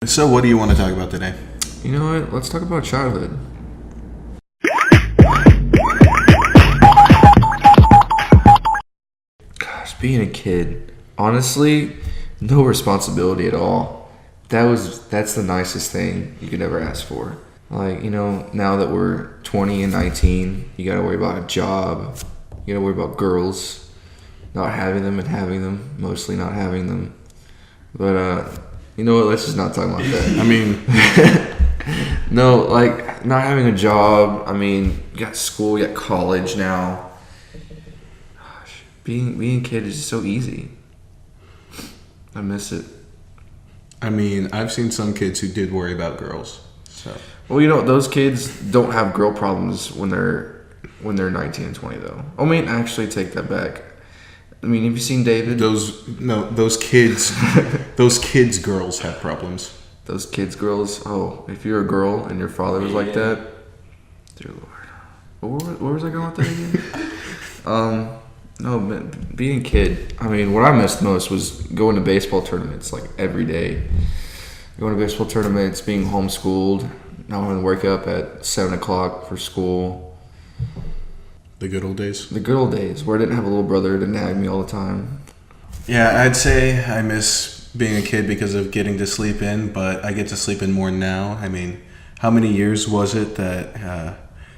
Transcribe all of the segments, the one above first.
So what do you want to talk about today? You know what? Let's talk about childhood. Gosh, being a kid, honestly, no responsibility at all. That's the nicest thing you could ever ask for. Like, now that we're 20 and 19, you gotta worry about a job. You gotta worry about girls, not having them and having them, mostly not having them. But, you know what? Let's just not talk about that. I mean, no, like, not having a job. I mean, you got school, you got college now. Gosh, being a kid is just so easy. I miss it. I mean, I've seen some kids who did worry about girls. So. Well, those kids don't have girl problems when they're 19 and 20, though. I mean, actually, take that back. I mean, have you seen David? Those kids, girls have problems. Those kids, girls. Oh, if you're a girl and your father was like that, dear Lord, where was I going with that again? No, but being a kid. I mean, what I missed most was going to baseball tournaments like every day. Going to baseball tournaments, being homeschooled, not having to wake up at 7:00 for school. The good old days. The good old days where I didn't have a little brother to nag me all the time. Yeah, I'd say I miss being a kid because of getting to sleep in, but I get to sleep in more now. I mean, how many years was it that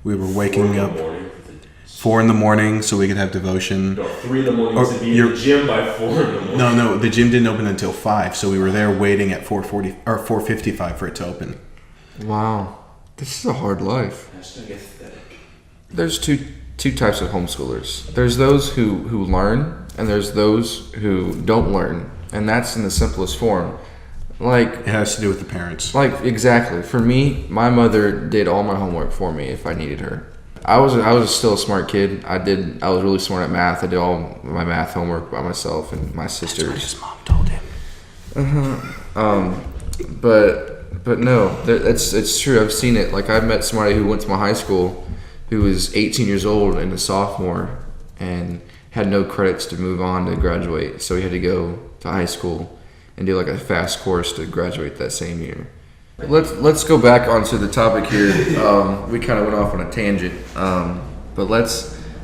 we were waking up 4 in the morning so we could have devotion? No, 3 in the morning to be in the gym by 4 in the morning. No, the gym didn't open until 5, so we were there waiting at 4:40 or 4:55 for it to open. Wow, this is a hard life. Hashtag aesthetic. There's two types of homeschoolers. There's those who learn, and there's those who don't learn, and that's in the simplest form. Like, it has to do with the parents. Like, exactly. For me, my mother did all my homework for me if I needed her. I was still a smart kid. I was really smart at math. I did all my math homework by myself and my sisters. That's what his mom told him. But no, it's true. I've seen it. Like, I've met somebody who went to my high school who was 18 years old and a sophomore and had no credits to move on to graduate. So he had to go to high school and do like a fast course to graduate that same year. Let's go back onto the topic here. We kind of went off on a tangent.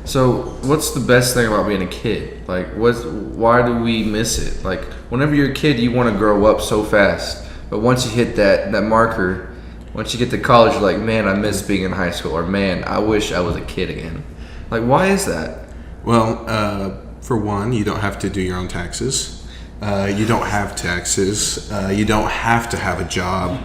So what's the best thing about being a kid? Like, why do we miss it? Like, whenever you're a kid, you want to grow up so fast. But once you hit that marker, once you get to college, you're like, man, I miss being in high school. Or, man, I wish I was a kid again. Like, why is that? Well, for one, you don't have to do your own taxes. You don't have taxes. You don't have to have a job.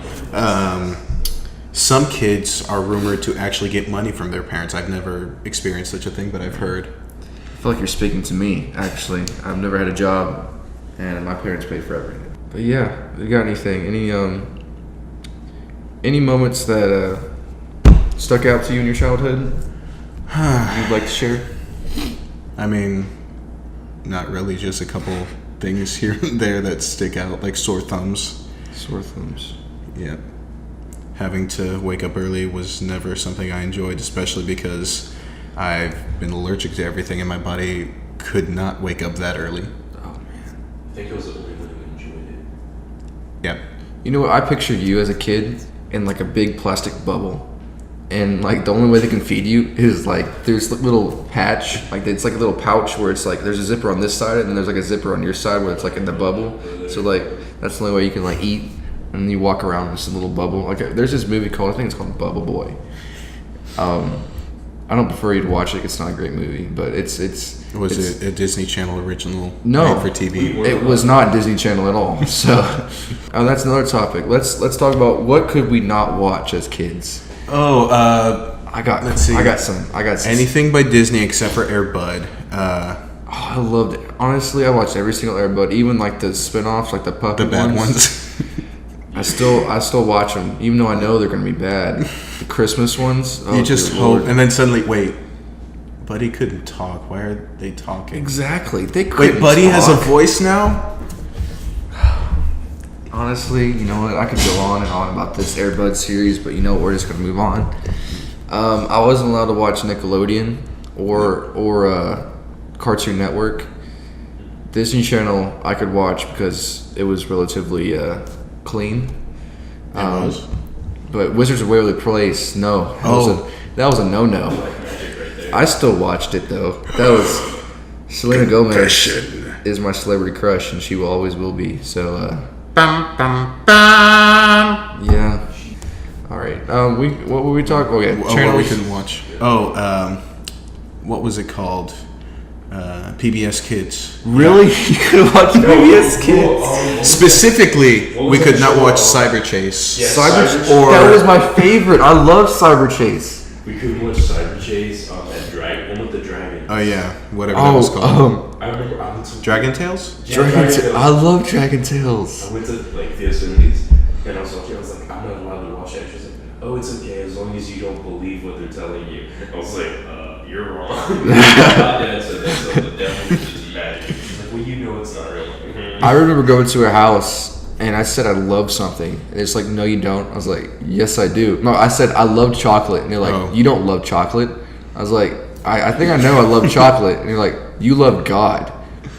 Some kids are rumored to actually get money from their parents. I've never experienced such a thing, but I've heard. I feel like you're speaking to me, actually. I've never had a job, and my parents paid for everything. But yeah, you got anything? Any moments that stuck out to you in your childhood you'd like to share? I mean, not really. Just a couple things here and there that stick out, like sore thumbs. Sore thumbs. Yeah. Having to wake up early was never something I enjoyed, especially because I've been allergic to everything and my body could not wake up that early. Oh, man. I think it was the only one who enjoyed it. Yeah. You know what? I pictured you as a kid in like a big plastic bubble. And like the only way they can feed you is like there's a little patch, like it's like a little pouch where it's like there's a zipper on this side and then there's like a zipper on your side where it's like in the bubble. So like that's the only way you can like eat, and then you walk around with this little bubble. Like there's this movie called, I think it's called Bubble Boy. I don't prefer you to watch it. It's not a great movie, but it's Was it a Disney Channel original? No, made for TV. It was not Disney Channel at all. So that's another topic. Let's talk about what could we not watch as kids. Oh, let's see. I got some. Anything by Disney except for Air Bud. I loved it. Honestly, I watched every single Air Bud, even like the spin-offs, like the puppet bad ones. I still watch them, even though I know they're gonna be bad. The Christmas ones. You just hope, and then suddenly, wait. Buddy couldn't talk. Why are they talking? Exactly. They couldn't. Wait, Buddy talk. has a voice now? Honestly, you know what? I could go on and on about this Air Bud series, but you know what? We're just gonna move on. I wasn't allowed to watch Nickelodeon or Cartoon Network. Disney Channel I could watch because it was relatively clean. It was. But Wizards of Waverly Place, no. That was a no-no. I still watched it, though. That was... Selena Gomez is my celebrity crush, and she always will be. So, yeah. All right. What were we talking? Okay, What we could watch. What was it called? PBS Kids. Really? You could watch PBS Kids? Specifically, we could not watch Cyber Chase. Yeah, That was my favorite. I love Cyber Chase. We could watch Cyber Chase, that one with the dragon. Oh yeah, whatever that was called. I remember I went to Dragon Tales? Dragon Tales. I love Dragon Tales. I went to like the Yosemite's and I was watching. I was like, I'm not allowed to watch that. She was like, oh, it's okay as long as you don't believe what they're telling you. I was like, you're wrong. My dad said that, so the devil is just magic. She's like, well, you know it's not real. I remember going to her house and I said I love something, and it's like, no, you don't. I was like, yes, I do. No, I said I love chocolate, and they're like, you don't love chocolate. I was like, I think I know I love chocolate, and you're like, you love God.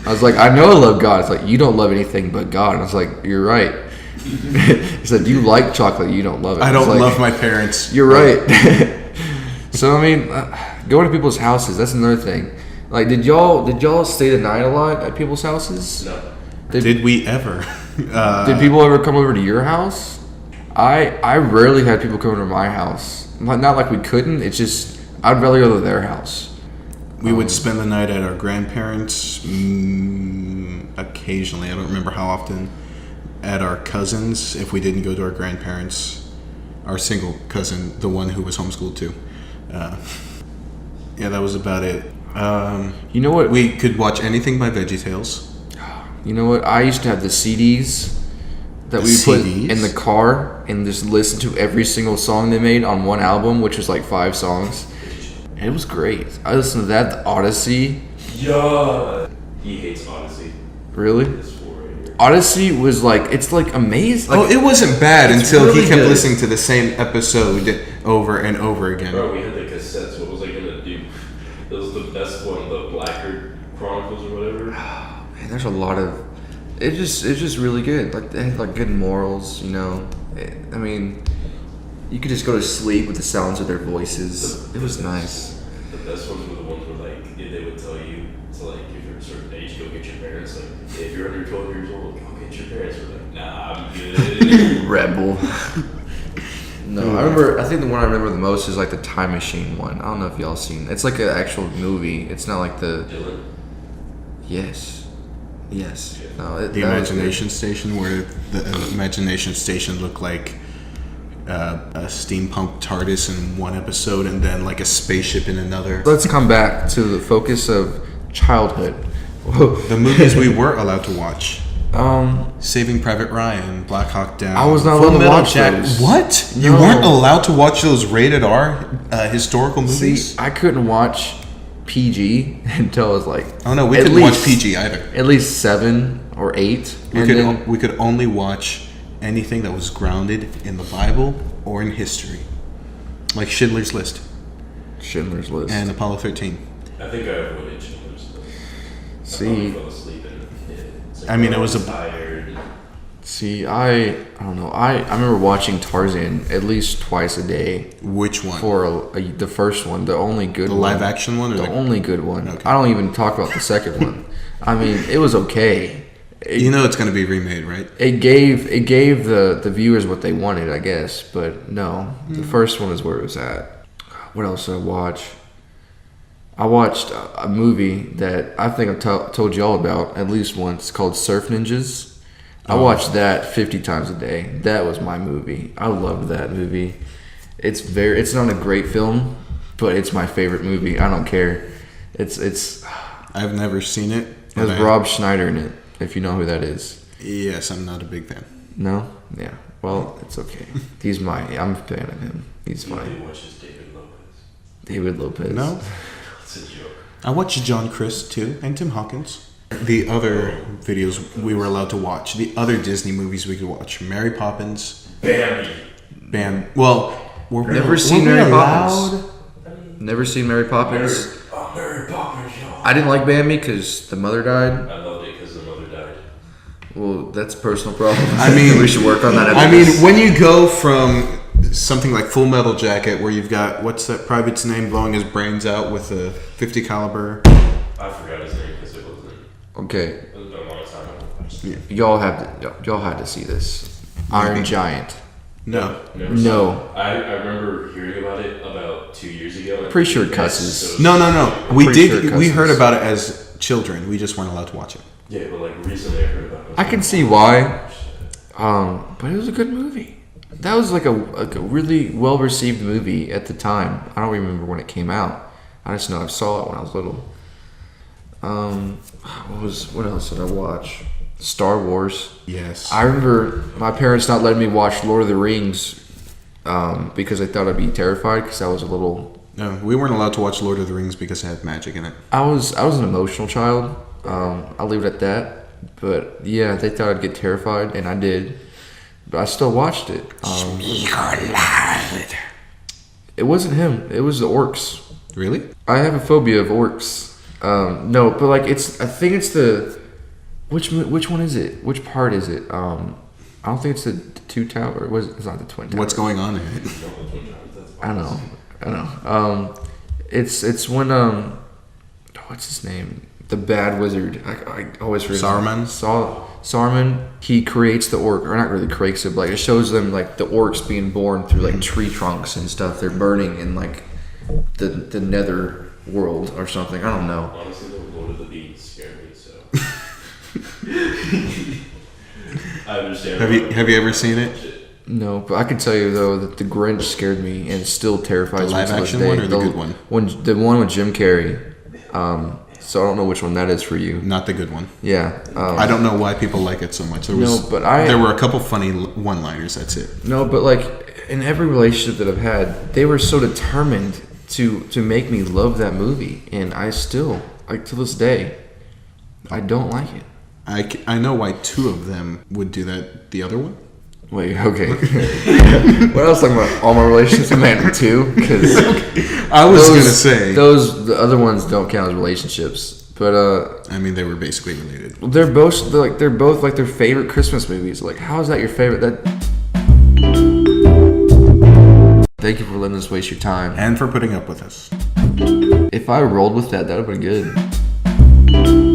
I was like, I know I love God. It's like, you don't love anything but God. And I was like, you're right. He said, you like chocolate, you don't love it. I don't like, love my parents. You're right. So I mean, going to people's houses, that's another thing. Like, did y'all stay the night a lot at people's houses? No. Did we ever? Did people ever come over to your house? I rarely had people come over to my house. Not like we couldn't. It's just I'd rather go to their house. We would spend the night at our grandparents. Occasionally, I don't remember how often. At our cousins, if we didn't go to our grandparents. Our single cousin, the one who was homeschooled too. Yeah, that was about it. You know what? We could watch anything by VeggieTales. You know what? I used to have the CDs that we put in the car and just listen to every single song they made on one album, which was like 5 songs. And it was great. I listened to that, the Odyssey. Yeah. He hates Odyssey. Really? This four right here. Odyssey was like, it's like amazing. Like, It wasn't bad until really he kept good. listening to the same episode over and over again. Bro, we had the cassettes. What was I gonna do? It was the best one, the Blacker Chronicles or whatever. Man, there's a lot of it's just really good. Like they had like good morals, you know. I mean, you could just go to sleep with the sounds of their voices. It was nice. The best ones were the ones where like they would tell you to like if you're a certain age, go get your parents. Like if you're under 12 years old, go get your parents. We're like, nah, I'm good. Rebel. No, I think the one I remember the most is like the Time Machine one. I don't know if y'all seen. It's like an actual movie. It's not like the. Dylan. Yes. No, The Imagination Station, where the Imagination Station looked like a steampunk TARDIS in one episode and then like a spaceship in another. Let's come back to the focus of childhood. The movies we were allowed to watch. Um, Saving Private Ryan, Black Hawk Down. I was not Full allowed to Metal watch those. What? You No. weren't allowed to watch those rated R historical movies? See, I couldn't watch PG until I was like. Oh no, we at couldn't watch least- PG either. At least 7 or 8. We could only watch anything that was grounded in the Bible or in history, like Schindler's List Schindler's List. and Apollo 13. I think I avoided Schindler's List. I See, probably fell asleep in it. It's like, I mean, it oh, was I'm a- tired. I don't know. I remember watching Tarzan at least twice a day Which one? for the first one, the only good the one. live action one, or The only good one. Okay. I don't even talk about the second one. I mean, it was okay. you know it's going to be remade, right? It gave the viewers what they wanted, I guess. But no, the first one is where it was at. What else did I watch? I watched a movie that I think I've told you all about at least once, called Surf Ninjas. I watched that 50 times a day. That was my movie. I loved that movie. It's not a great film, but it's my favorite movie. I don't care. It's I've never seen it. It has Rob Schneider in it, if you know who that is. Yes, I'm not a big fan. No? Yeah. Well, it's okay. I'm a fan of him. He's You fine. did watch this David Lopez. David Lopez. No, It's a joke. I watched John Crist too, and Tim Hawkins. The other videos we were allowed to watch, the other Disney movies we could watch: Mary Poppins, Bambi. Well, Never seen Mary Poppins. Never seen Mary Poppins. Mary Poppins, y'all. I didn't like Bambi because the mother died. I loved it because the mother died. Well, that's a personal problem. I mean, we should work on that. I mean, when you go from something like Full Metal Jacket, where you've got what's that private's name blowing his brains out with a .50 caliber. I forgot his name because it wasn't. Okay, It was been a long time ago. Yeah. y'all had to see this. Iron Giant. No. Never No. saw it. I remember hearing about it about 2 years ago. Pretty sure it It's cusses. so No. We Pretty sure did. it We cusses. heard about it as children. We just weren't allowed to watch it. Yeah, but like recently I heard about it. I can see why. But it was a good movie. That was like a really well received movie at the time. I don't remember when it came out. I just know I saw it when I was little. What else did I watch? Star Wars. Yes. I remember my parents not letting me watch Lord of the Rings because they thought I'd be terrified because I was a little. No, we weren't allowed to watch Lord of the Rings because it had magic in it. I was an emotional child. I'll leave it at that. But yeah, they thought I'd get terrified, and I did. But I still watched it. It wasn't him. It was the orcs. Really? I have a phobia of orcs. No, but like it's. I think it's the. Which one is it? Which part is it? I don't think it's the two tower. It's not the twin tower. What's going on in it? I know. It's when what's his name? The bad wizard. I always forget. Saruman? Saruman. He creates the orc, or not really creates it, but like it shows them like the orcs being born through like tree trunks and stuff. They're burning in like the nether world or something. I don't know. Honestly, the Lord of the Beans scared me, so. I understand. Have you ever seen it? No, but I can tell you though that the Grinch scared me and still terrifies The me live to this action day. one or the good one? The one with Jim Carrey. So I don't know which one that is for you. Not the good one. Yeah. I don't know why people like it so much. There were a couple funny one-liners. That's it. No, but like in every relationship that I've had, they were so determined to make me love that movie, and I still like to this day, I don't like it. I know why two of them would do that. The other one? Wait, okay. What else talking about? All my relationships with man too? Because I was gonna say the other ones don't count as relationships, but I mean, they were basically related. they're both like their favorite Christmas movies. Like, how is that your favorite? Thank you for letting us waste your time. And for putting up with us. If I rolled with that, that would have been good.